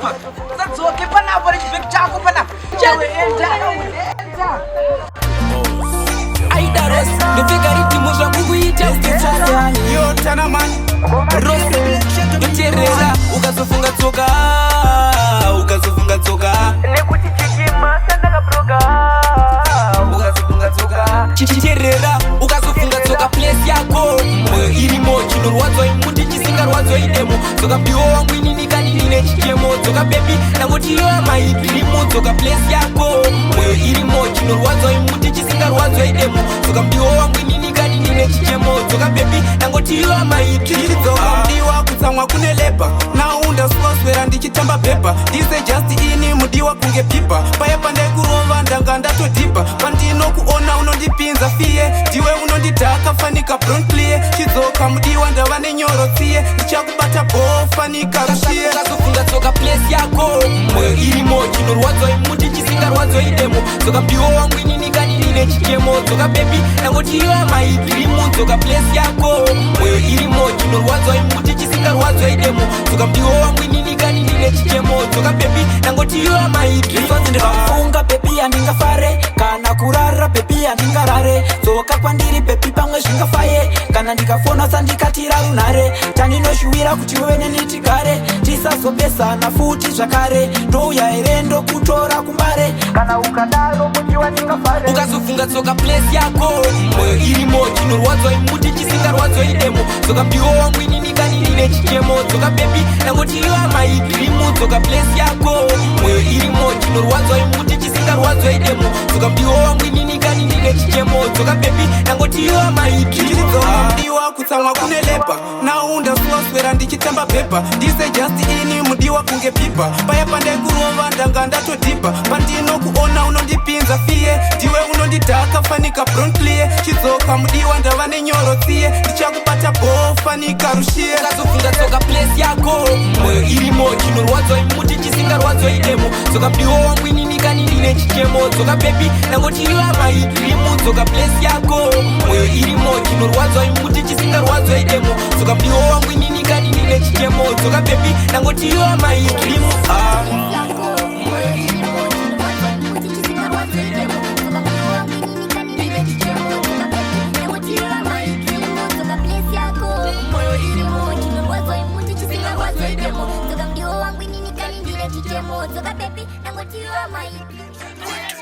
panapa. Zadzoke panapa rechibheki chako panapa. Chewe enda. Aida Rose, ndopfeka ritimo zvangu kuita uketsana. Yo tana man. Rose, ndoteerera ukazofunga tsoka. Ukazofunga tsoka. Nekuti chichima sandakabroga. Ukazofunga tsoka. Chichiterera ukazofunga tsoka place yako. Moyo irimo chinorwadzwa imuti chisingarwadzwa idemo. Tsoka mbiwo wangu inini kanini nechichemo. Tsoka baby nangoti yo my dream. Tsoka place yako. Moyo irimo chinorwadzwa imuti chisingarwadzwa idemo. Tsoka mbiwo wangu inini kanini nechichemo. Tsoka baby nangoti yo my dream. Tsoka mdiwa kutsamwa kune leba. Naunda swaswera ndichitamba pepa. Dize just ini mudiwa kunge pipa. Paya pande kurova ndanga ndatodhipa. Pandinokuona unondipinza fiye. Ndiwe unondidhaka fanika bronclie. Chidzoka mudiwa ndava nenyoro tsiye. Ndichakubata bofanika rushiye. Ukazofunga tsoka place yako. Moyo irimo chinorwadzwa imuti chisingarwadzwa idemo. Tsoka mbiwo wangu inini kanini nechichemo. Tsoka baby nangoti yo my dream. Tsoka place yako. Moyo irimo chinorwadzwa imuti chisingarwadzwa idemo. Tsoka mbiwo wangu inini kanini nechichemo. Tsoka baby nangoti yo my dream. Ndikafunga baby andingafare kana kurara baby andingarare. Tsoka kwandiri baby pamwe zvingafaye kana ndikafona sandikatira runhare. Tandinoshuwira kuti wewe nenitigare tisazopesana futi zvakare. Ndouya here ndokutora kumbare kana ukadaro mudiwa ndingafare. Ukazofunga tsoka place yako. Moyo irimo chinorwadzwa imuti chisingarwadzwa idemo. Tsoka mbiwo wangu inini kanini nechichemo. Tsoka baby nangoti yo my dream. Tsoka place yako. Moyo irimo chinorwadzwa imuti chisingarwadzwa idemo. Tsoka mbiwo wangu inini kanini nechichemo. Tsoka baby nangoti yo my dream. Tsoka mdiwa kutsamwa kune leba. Naunda swaswera ndichitamba pepa. Dize just ini mudiwa kunge pipa. Paya pande kurova ndanga ndatodhipa. Pandinokuona unondipinza fiye. Ndiwe unondidhaka fanika bronclie. Chidzoka mudiwa ndava nenyoro tsiye. Ndichakubata bofanika rushiye. Ukazofunga tsoka place yako. Moyo irimo chinorwadzwa imuti chisingarwadzwa idemo. Tsoka mbiwo wangu inini kanini nechichemo. Tsoka baby nangoti yo my dream. Tsoka place yako. Moyo irimo chinorwadzwa imuti chisingarwadzwa idemo. Tsoka mbiwo wangu inini kanini nechichemo. Tsoka baby nangoti yo my dream. Toka baby, and what you are my